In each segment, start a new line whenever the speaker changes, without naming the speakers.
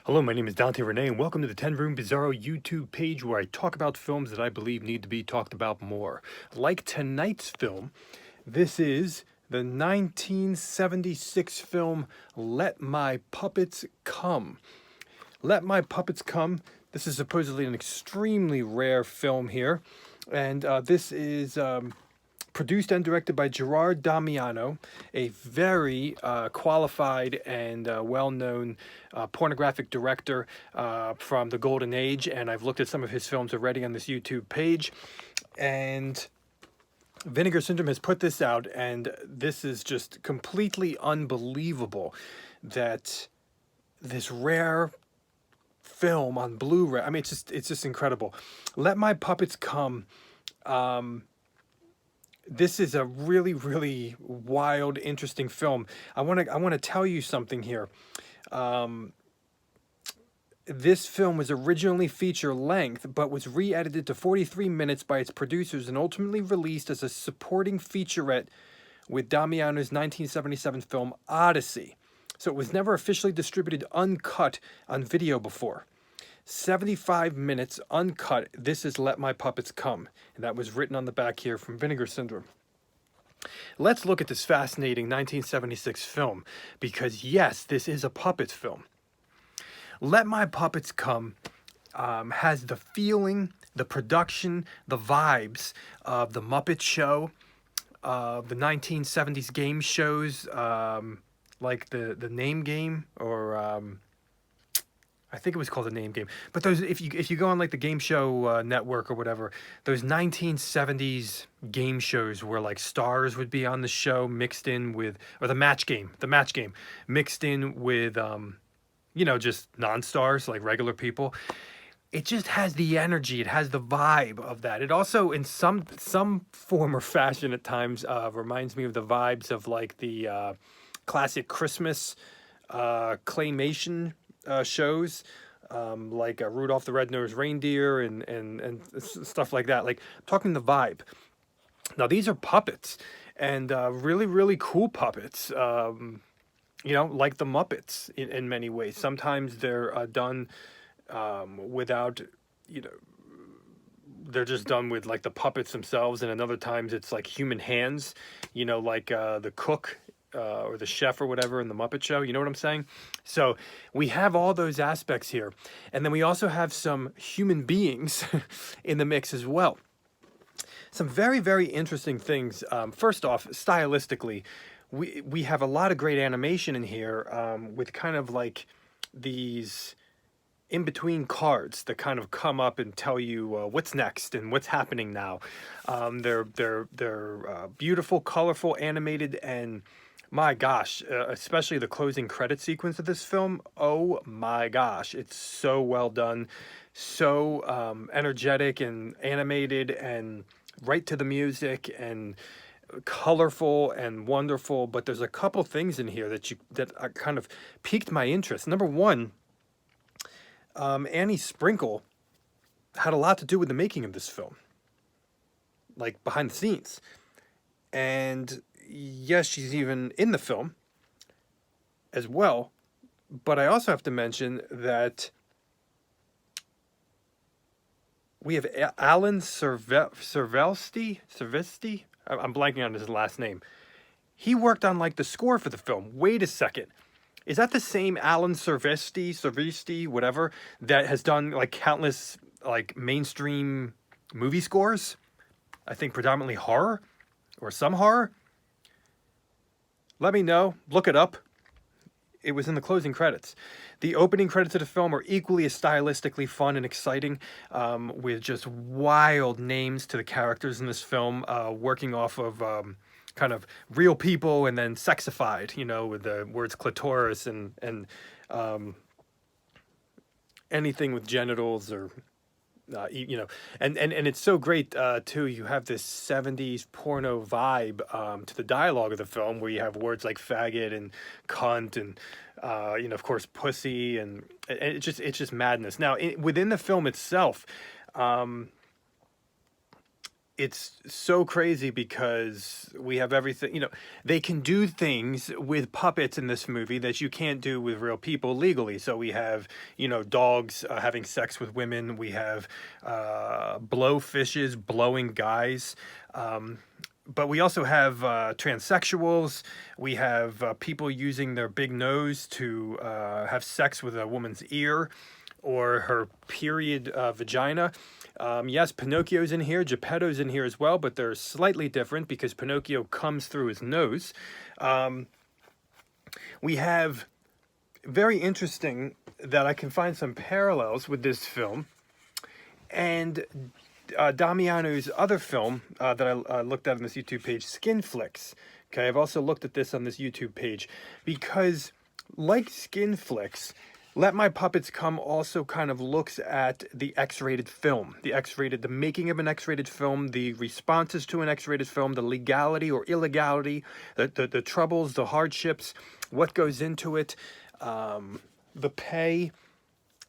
Hello, my name is Dante Renee, and welcome to the 10 Room Bizarro YouTube page where I talk about films that I believe need to be talked about more. Like tonight's film, this is the 1976 film Let My Puppets Come. Let My Puppets Come. This is supposedly an extremely rare film here, and this is produced and directed by Gerard Damiano, a very qualified and well-known pornographic director from the Golden Age, and I've looked at some of his films already on this YouTube page, and Vinegar Syndrome has put this out, and this is just completely unbelievable that this rare film on Blu-ray, I mean, it's just incredible. Let My Puppets Come. This is a really, really wild, interesting film. I want to tell you something here. This film was originally feature length, but was re-edited to 43 minutes by its producers and ultimately released as a supporting featurette with Damiano's 1977 film Odyssey. So it was never officially distributed uncut on video before. 75 minutes uncut. This is Let My Puppets Come. And that was written on the back here from Vinegar Syndrome. Let's look at this fascinating 1976 film, because yes, this is a puppet film. Let My Puppets Come has the feeling, the production, the vibes of the Muppet Show, the 1970s game shows, like the Name Game, or I think it was called the Name Game. But those, if you go on like the Game Show Network or whatever, those 1970s game shows where like stars would be on the show mixed in with, or the Match Game mixed in with, just non-stars like regular people. It just has the energy. It has the vibe of that. It also, in some form or fashion at times, reminds me of the vibes of like the classic Christmas claymation shows, like Rudolph the Red-Nosed Reindeer and stuff like that. Like, I'm talking the vibe. Now, these are puppets, and really, really cool puppets, like the Muppets in many ways. Sometimes they're done without, they're just done with like the puppets themselves, and another times it's like human hands, like the cook or the chef or whatever in the Muppet Show. You know what I'm saying? So we have all those aspects here. And then we also have some human beings in the mix as well. Some very, very interesting things. First off, stylistically, we have a lot of great animation in here with kind of like these in-between cards that kind of come up and tell you what's next and what's happening now. They're beautiful, colorful, animated, and my gosh, especially the closing credit sequence of this film. Oh my gosh, it's so well done, so energetic and animated and right to the music and colorful and wonderful. But there's a couple things in here that kind of piqued my interest. Number one, Annie Sprinkle had a lot to do with the making of this film, like behind the scenes. And yes, she's even in the film as well. But I also have to mention that we have Alan Servesti. I'm blanking on his last name. He worked on like the score for the film. Wait a second. Is that the same Alan Servesti, whatever, that has done like countless like mainstream movie scores? I think predominantly horror or some horror. Let me know. Look it up. It was in the closing credits. The opening credits of the film are equally as stylistically fun and exciting, with just wild names to the characters in this film, working off of kind of real people and then sexified, with the words clitoris and anything with genitals or and it's so great too. You have this 70s porno vibe to the dialogue of the film, where you have words like faggot and cunt and of course pussy, and it's just madness. Now within the film itself, it's so crazy because we have everything, they can do things with puppets in this movie that you can't do with real people legally. So we have, dogs having sex with women. We have blowfishes blowing guys. But we also have transsexuals. We have people using their big nose to have sex with a woman's ear or her period vagina. Yes, Pinocchio's in here, Geppetto's in here as well, but they're slightly different because Pinocchio comes through his nose. We have very interesting that I can find some parallels with this film and Damiano's other film that I looked at on this YouTube page, Skin Flicks. Okay, I've also looked at this on this YouTube page because, like Skin Flicks, Let My Puppets Come also kind of looks at the X-rated film, the making of an X-rated film, the responses to an X-rated film, the legality or illegality, the troubles, the hardships, what goes into it, the pay,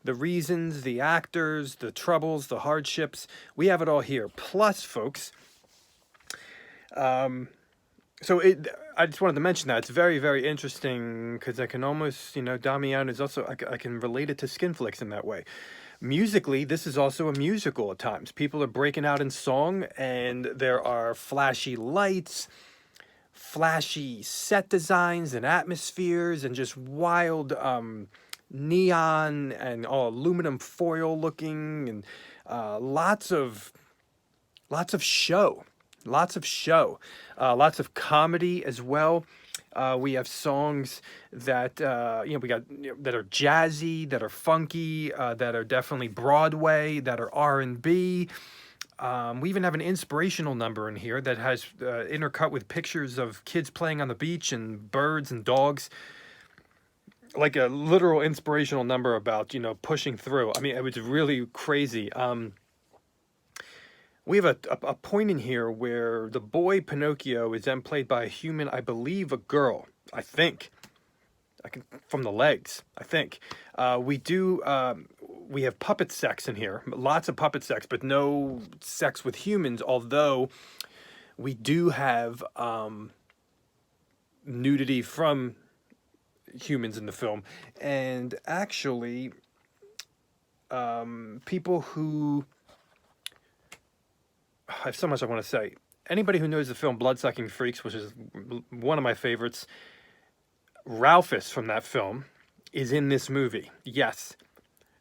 the reasons, the actors, the troubles, the hardships. We have it all here. Plus, folks, I just wanted to mention that. It's very, very interesting because I can almost, Damiano is also, I can relate it to Skin Flicks in that way. Musically, this is also a musical at times. People are breaking out in song and there are flashy lights, flashy set designs and atmospheres and just wild neon and all aluminum foil looking and lots of show. Lots of comedy as well. We have songs that we got that are jazzy, that are funky, that are definitely Broadway, that are R&B. We even have an inspirational number in here that has intercut with pictures of kids playing on the beach and birds and dogs. Like a literal inspirational number about pushing through. I mean, it was really crazy. We have a point in here where the boy Pinocchio is then played by a human, I believe a girl, I think. From the legs, I think. We have puppet sex in here, lots of puppet sex, but no sex with humans, although we do have nudity from humans in the film. And actually, people who... I have so much I want to say. Anybody who knows the film Bloodsucking Freaks, which is one of my favorites, Ralphus from that film is in this movie. Yes.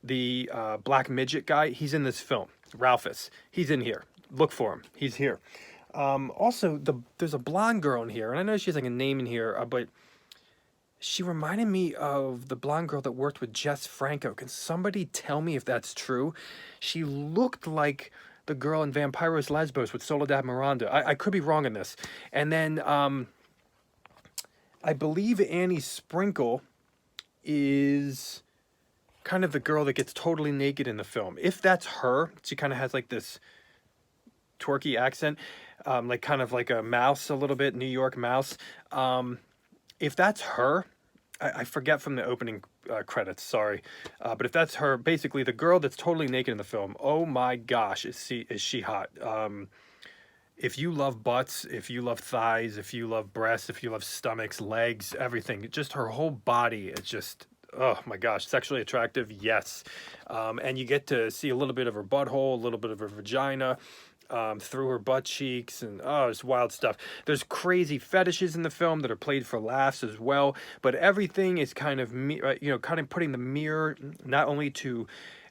The black midget guy, he's in this film. Ralphus. He's in here. Look for him. He's here. Also, there's a blonde girl in here, and I know she has like a name in here, but she reminded me of the blonde girl that worked with Jess Franco. Can somebody tell me if that's true? She looked like the girl in Vampiros Lesbos with Soledad Miranda. I could be wrong in this. And then I believe Annie Sprinkle is kind of the girl that gets totally naked in the film. If that's her, she kind of has like this twerky accent, like kind of like a mouse a little bit, New York mouse. If that's her, I forget from the opening credits, sorry. But if that's her, basically the girl that's totally naked in the film, oh my gosh, is she hot. If you love butts, if you love thighs, if you love breasts, if you love stomachs, legs, everything, just her whole body is just, oh my gosh, sexually attractive, yes. And you get to see a little bit of her butthole, a little bit of her vagina, through her butt cheeks, and it's wild stuff. There's crazy fetishes in the film that are played for laughs as well, but everything is kind of putting the mirror not only to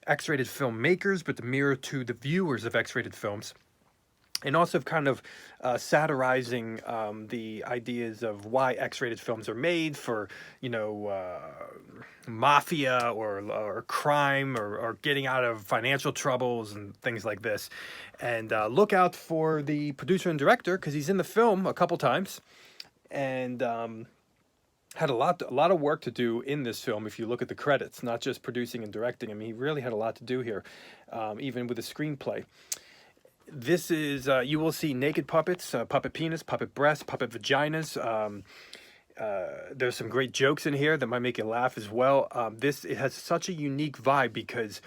X-rated filmmakers, but the mirror to the viewers of X-rated films. And also kind of satirizing the ideas of why X-rated films are made for, mafia or crime or getting out of financial troubles and things like this. And look out for the producer and director because he's in the film a couple times and had a lot of work to do in this film if you look at the credits, not just producing and directing. I mean, he really had a lot to do here, even with the screenplay. This is, you will see naked puppets, puppet penis, puppet breast, puppet vaginas. There's some great jokes in here that might make you laugh as well. It has such a unique vibe because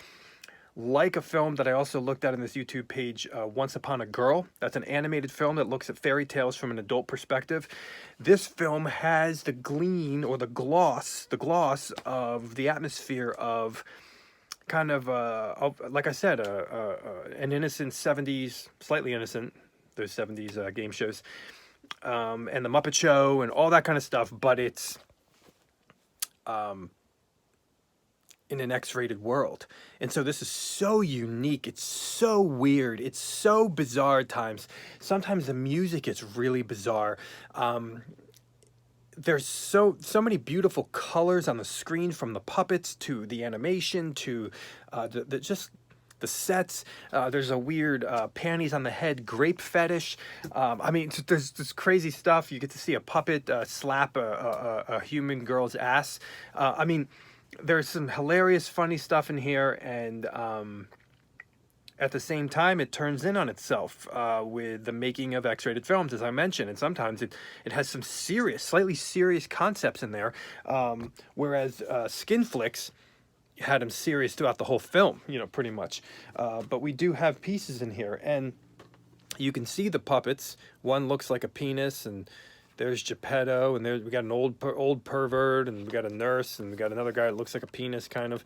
like a film that I also looked at in this YouTube page, Once Upon a Girl. That's an animated film that looks at fairy tales from an adult perspective. This film has the gleam or the gloss of the atmosphere of kind of, like I said, an innocent 70s, slightly innocent, those 70s game shows, and The Muppet Show and all that kind of stuff, but it's in an X-rated world. And so this is so unique. It's so weird. It's so bizarre at times. Sometimes the music is really bizarre. There's so many beautiful colors on the screen, from the puppets to the animation to just the sets. There's a weird panties on the head grape fetish. I mean, there's this crazy stuff. You get to see a puppet slap a human girl's ass. I mean, there's some hilarious, funny stuff in here, and at the same time, it turns in on itself with the making of X-rated films, as I mentioned, and sometimes it has some serious, slightly serious concepts in there, whereas Skin Flicks had them serious throughout the whole film, you know, pretty much. But we do have pieces in here, and you can see the puppets. One looks like a penis, and there's Geppetto, and we got an old pervert, and we got a nurse, and we got another guy that looks like a penis, kind of.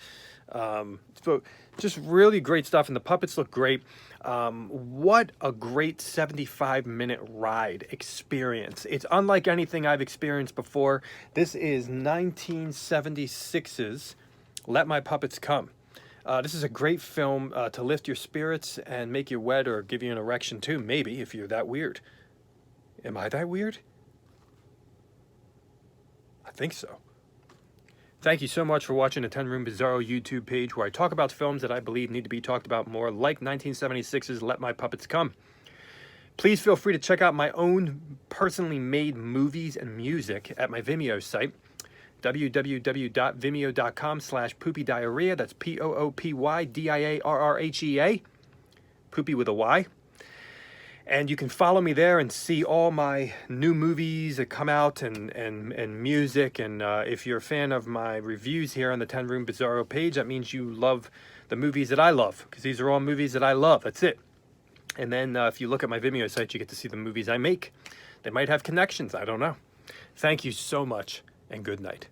So just really great stuff, and the puppets look great. What a great 75-minute ride experience. It's unlike anything I've experienced before. This is 1976's Let My Puppets Come. This is a great film to lift your spirits and make you wet, or give you an erection too, maybe, if you're that weird. Am I that weird? I think so. Thank you so much for watching the 10 Room Bizarro YouTube page, where I talk about films that I believe need to be talked about more, like 1976's Let My Puppets Come. Please feel free to check out my own personally made movies and music at my Vimeo site, www.vimeo.com/poopydiarrhea. That's POOPYDIARRHEA, poopy with a Y. And you can follow me there and see all my new movies that come out, and music. And if you're a fan of my reviews here on the 10 Room Bizarro page, that means you love the movies that I love, because these are all movies that I love. That's it. And then if you look at my Vimeo site, you get to see the movies I make. They might have connections. I don't know. Thank you so much, and good night.